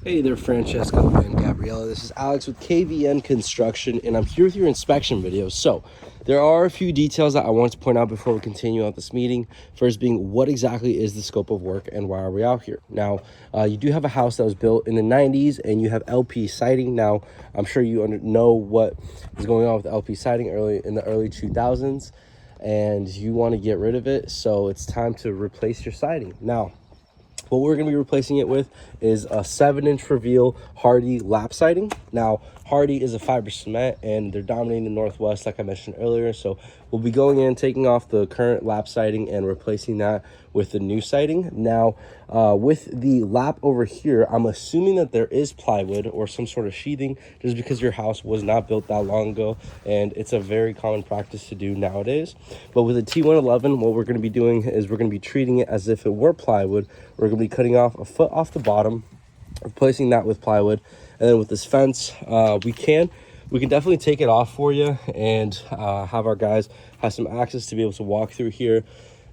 Hey there, Francesco and Gabriela. This is Alex with KVN Construction, and I'm here with your inspection video. So, there are a few details that I wanted to point out before we continue out this meeting. First being, what exactly is the scope of work and why are we out here? Now, you do have a house that was built in the 90s and you have LP siding. Now, I'm sure you know what is going on with LP siding in the early 2000s, and you want to get rid of it. So, it's time to replace your siding. Now, what we're going to be replacing it with is a 7-inch reveal Hardy lap siding. Now, Hardy is a fiber cement and they're dominating the Northwest, like I mentioned earlier. So we'll be going in, taking off the current lap siding and replacing that with the new siding. Now, with the lap over here, I'm assuming that there is plywood or some sort of sheathing, just because your house was not built that long ago and it's a very common practice to do nowadays. But with a T111, what we're going to be doing is we're going to be treating it as if it were plywood. We're going to be cutting off a foot off the bottom, replacing that with plywood, and then with this fence, we can definitely take it off for you and have our guys have some access to be able to walk through here.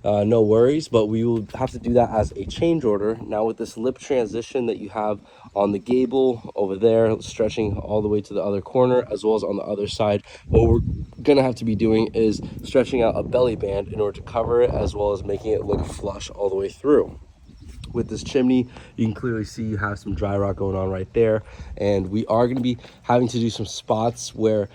No worries, but we will have to do that as a change order. Now, with this lip transition that you have on the gable over there, stretching all the way to the other corner, as well as on the other side, what we're gonna have to be doing is stretching out a belly band in order to cover it, as well as making it look flush all the way through. With this chimney, you can clearly see you have some dry rot going on right there, and we are going to be having to do some spots where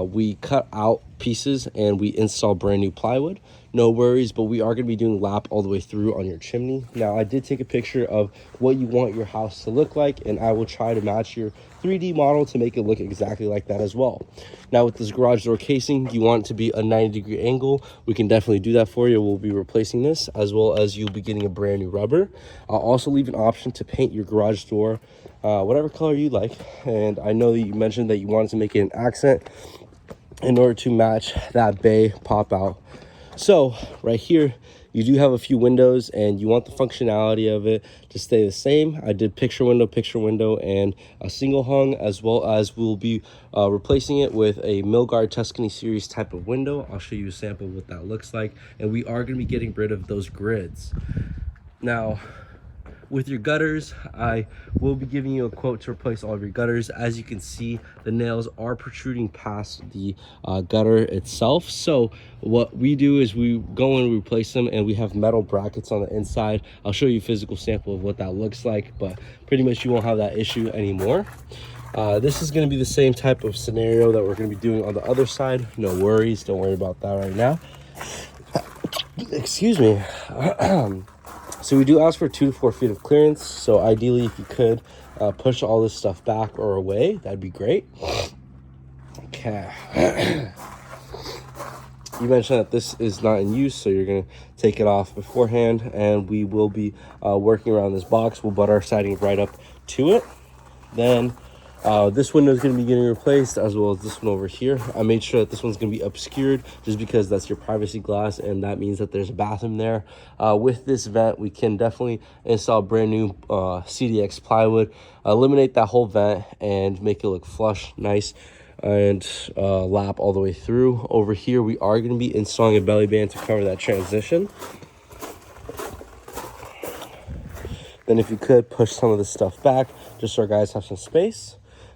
we cut out pieces and we install brand new plywood. No worries, but we are going to be doing lap all the way through on your chimney. Now, I did take a picture of what you want your house to look like, and I will try to match your 3D model to make it look exactly like that as well. Now, with this garage door casing, you want it to be a 90-degree angle. We can definitely do that for you. We'll be replacing this, as well as you'll be getting a brand new rubber. I'll also leave an option to paint your garage door whatever color you like. And I know that you mentioned that you wanted to make it an accent in order to match that bay pop out. So right here, you do have a few windows and you want the functionality of it to stay the same. I did picture window, and a single hung, as well as we'll be replacing it with a Milgard Tuscany series type of window. I'll show you a sample of what that looks like. And we are going to be getting rid of those grids. Now, with your gutters, I will be giving you a quote to replace all of your gutters. As you can see, the nails are protruding past the gutter itself. So what we do is we go and replace them, and we have metal brackets on the inside. I'll show you a physical sample of what that looks like, but pretty much you won't have that issue anymore. This is going to be the same type of scenario that we're going to be doing on the other side. No worries, don't worry about that right now. Excuse me. So we do ask for 2 to 4 feet of clearance. So ideally, if you could push all this stuff back or away, that'd be great. Okay. You mentioned that this is not in use, so you're going to take it off beforehand, and we will be working around this box. We'll butt our siding right up to it. Then this window is going to be getting replaced, as well as this one over here. I made sure that this one's going to be obscured just because that's your privacy glass, and that means that there's a bathroom there. With this vent, we can definitely install brand new CDX plywood, eliminate that whole vent, and make it look flush, nice, and lap all the way through. Over here, we are going to be installing a belly band to cover that transition. Then if you could push some of this stuff back, just so our guys have some space.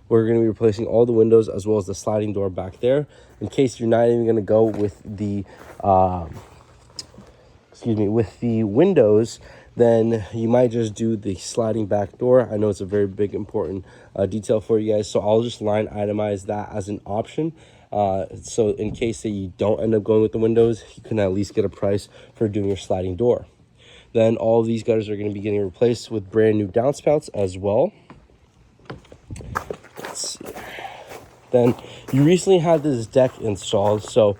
We're going to be replacing all the windows, as well as the sliding door back there. In case you're not even going to go with the windows, then you might just do the sliding back door. I know it's a very big, important detail for you guys, so I'll just line itemize that as an option. So in case that you don't end up going with the windows, you can at least get a price for doing your sliding door. Then all of these gutters are going to be getting replaced with brand new downspouts as well. Let's see. Then you recently had this deck installed, so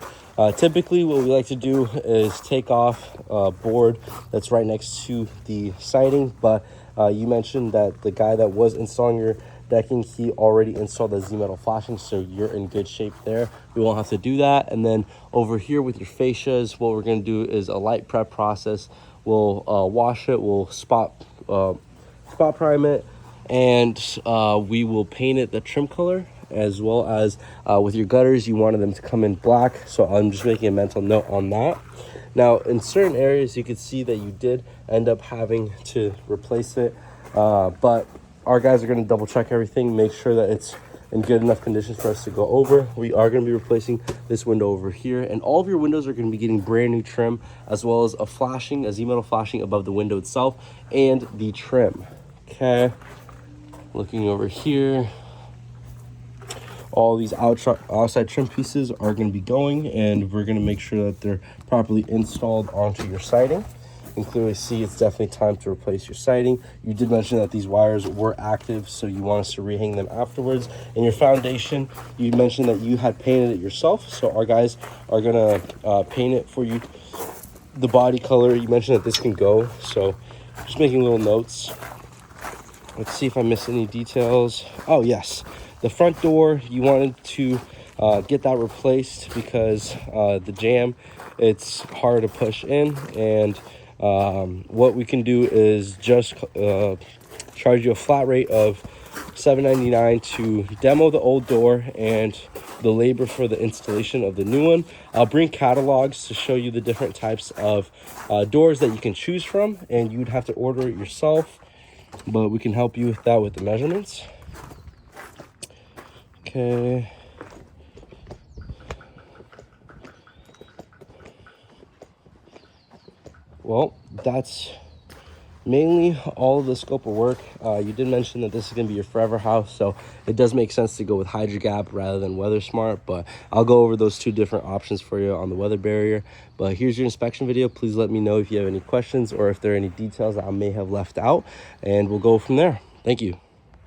typically what we like to do is take off a board that's right next to the siding, but you mentioned that the guy that was installing your decking, he already installed the Z-metal flashing, so you're in good shape there. We won't have to do that. And then over here with your fascias, what we're going to do is a light prep process. We'll wash it, we'll spot prime it, and we will paint it the trim color, as well as with your gutters, you wanted them to come in black, so I'm just making a mental note on that. Now, in certain areas, you could see that you did end up having to replace it, but our guys are going to double check everything, make sure that it's in good enough conditions for us to go over. We are going to be replacing this window over here, and all of your windows are going to be getting brand new trim, as well as a Z-metal flashing above the window itself and the trim. Okay, looking over here, all these outside trim pieces are going to be going, and we're going to make sure that they're properly installed onto your siding. You can clearly see it's definitely time to replace your siding. You did mention that these wires were active, so you want us to rehang them afterwards. And your foundation, you mentioned that you had painted it yourself, so our guys are going to paint it for you. The body color, you mentioned that this can go, so just making little notes. Let's see if I missed any details. Oh yes, the front door, you wanted to get that replaced because the jamb, it's hard to push in, and what we can do is just charge you a flat rate of $7.99 to demo the old door and the labor for the installation of the new one. I'll bring catalogs to show you the different types of doors that you can choose from, and you'd have to order it yourself, but we can help you with that with the measurements. Okay. Well, that's mainly all of the scope of work. You did mention that this is going to be your forever house, so it does make sense to go with HydroGap rather than Weather Smart, but I'll go over those two different options for you on the weather barrier. But here's your inspection video. Please let me know if you have any questions or if there are any details that I may have left out, and we'll go from there. Thank you.